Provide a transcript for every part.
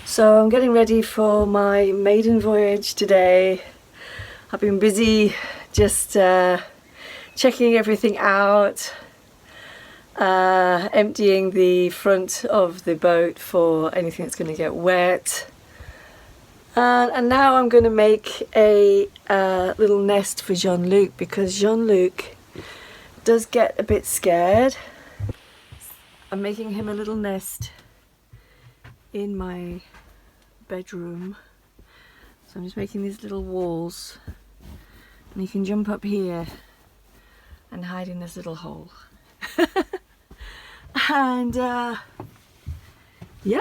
So I'm getting ready for my maiden voyage today. I've been busy just checking everything out, emptying the front of the boat for anything that's going to get wet. And now I'm going to make a little nest for Jean-Luc, because Jean-Luc does get a bit scared. I'm making him a little nest in my bedroom. So I'm just making these little walls, and he can jump up here and hide in this little hole. And yeah,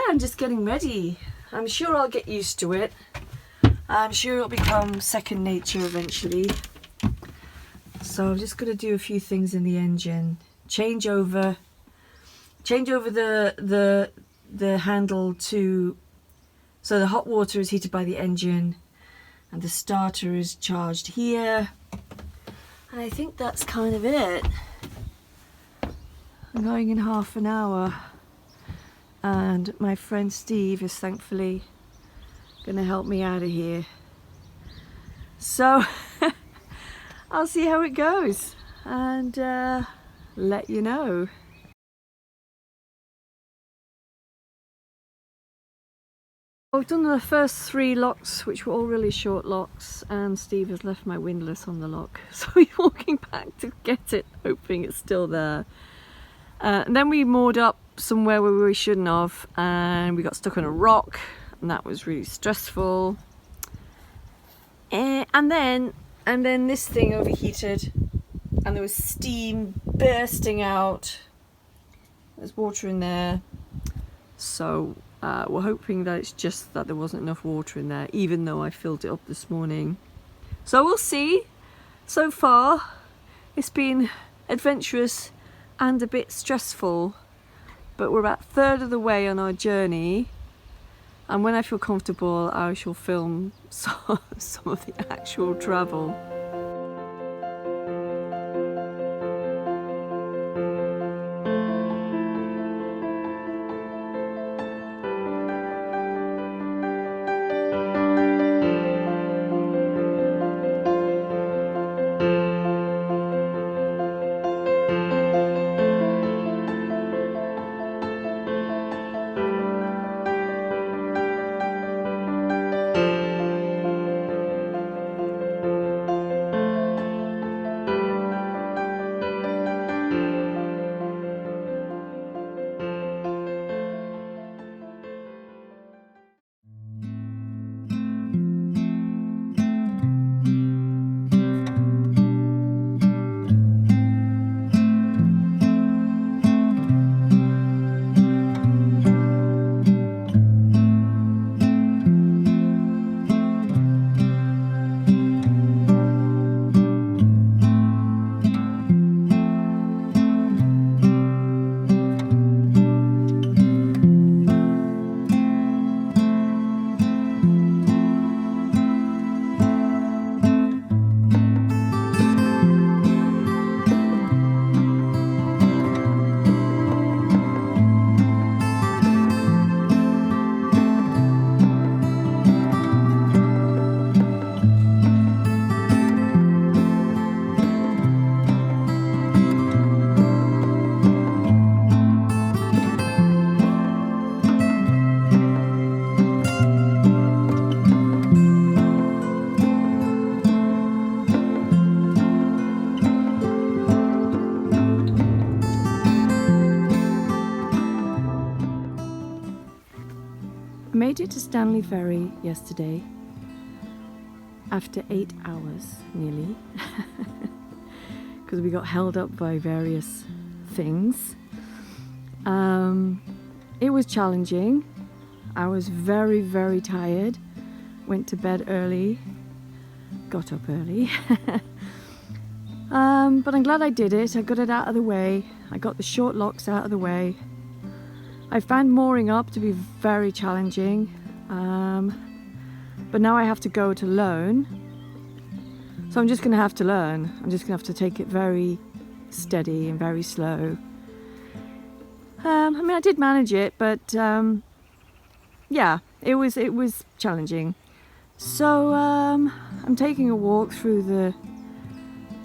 I'm just getting ready. I'm sure I'll get used to it. I'm sure it'll become second nature eventually. So I'm just going to do a few things in the engine. Change over the handle to, so the hot water is heated by the engine and the starter is charged here. And I think that's kind of it. I'm going in half an hour, and my friend Steve is thankfully gonna help me out of here. So I'll see how it goes and let you know. I've done the first 3 locks, which were all really short locks, and Steve has left my windlass on the lock, so he's walking back to get it, hoping it's still there. And then we moored up somewhere where we shouldn't have, and we got stuck on a rock, and that was really stressful. And then this thing overheated, and there was steam bursting out. There's water in there, so we're hoping that it's just that there wasn't enough water in there, even though I filled it up this morning. So we'll see. So far it's been adventurous and a bit stressful, but we're about a third of the way on our journey, and when I feel comfortable I shall film some of the actual travel. Made it to Stanley Ferry yesterday after 8 hours nearly, because we got held up by various things. It was challenging. I was very, very tired. Went to bed early, got up early. But I'm glad I did it. I got it out of the way. I got the short locks out of the way. I found mooring up to be very challenging, but now I have to go it alone, So I'm just going to have to learn. I'm just going to have to take it very steady and very slow. I mean, I did manage it, but yeah, it was challenging. So I'm taking a walk through the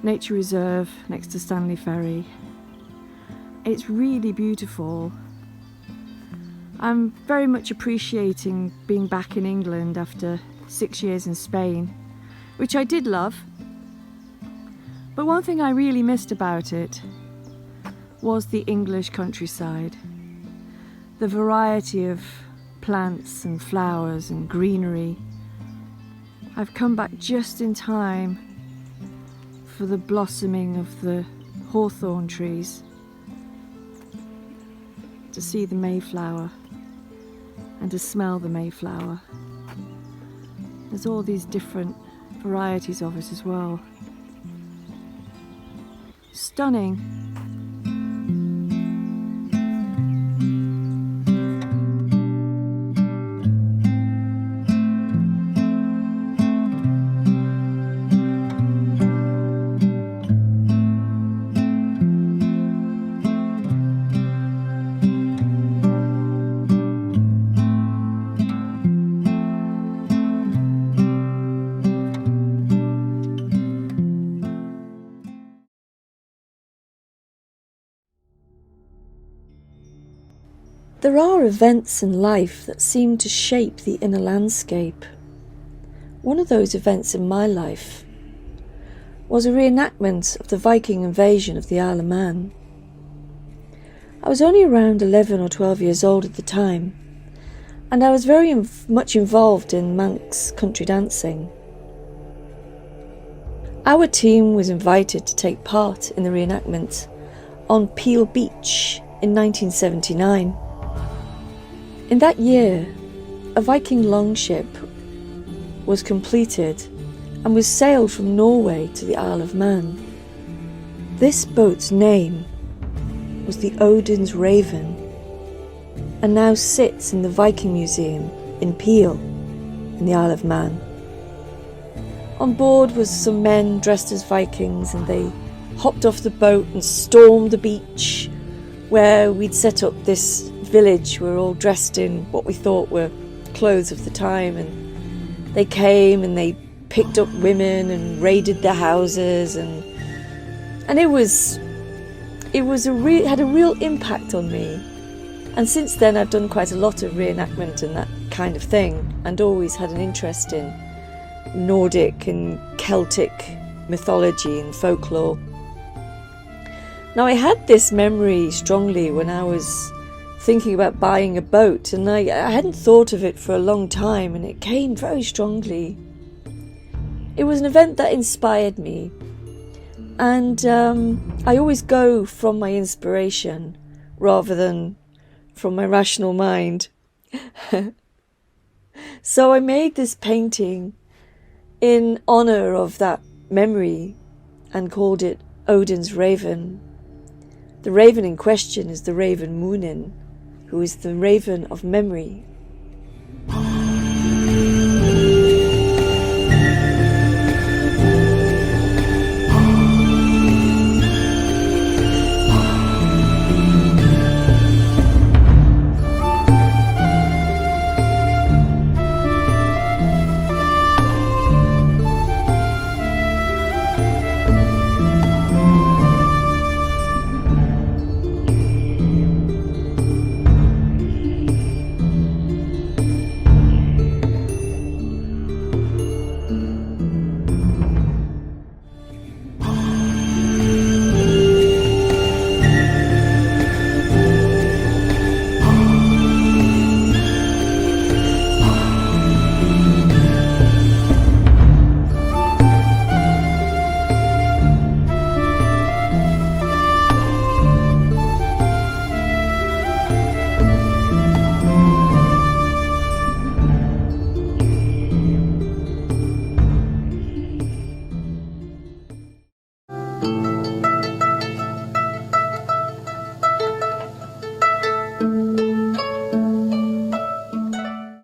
nature reserve next to Stanley Ferry. It's really beautiful. I'm very much appreciating being back in England after 6 years in Spain, which I did love. But one thing I really missed about it was the English countryside. The variety of plants and flowers and greenery. I've come back just in time for the blossoming of the hawthorn trees, to see the mayflower and to smell the mayflower. There's all these different varieties of it as well. Stunning. There are events in life that seem to shape the inner landscape. One of those events in my life was a reenactment of the Viking invasion of the Isle of Man. I was only around 11 or 12 years old at the time, and I was very much involved in Manx country dancing. Our team was invited to take part in the reenactment on Peel Beach in 1979. In that year, a Viking longship was completed and was sailed from Norway to the Isle of Man. This boat's name was the Odin's Raven, and now sits in the Viking Museum in Peel, in the Isle of Man. On board was some men dressed as Vikings, and they hopped off the boat and stormed the beach where we'd set up this village. We were all dressed in what we thought were clothes of the time, and they came and they picked up women and raided their houses, and had a real impact on me. And since then I've done quite a lot of reenactment and that kind of thing, and always had an interest in Nordic and Celtic mythology and folklore. Now, I had this memory strongly when I was thinking about buying a boat, and I hadn't thought of it for a long time, and it came very strongly. It was an event that inspired me, and I always go from my inspiration rather than from my rational mind. So I made this painting in honour of that memory and called it Odin's Raven. The raven in question is the raven Munin, who is the raven of memory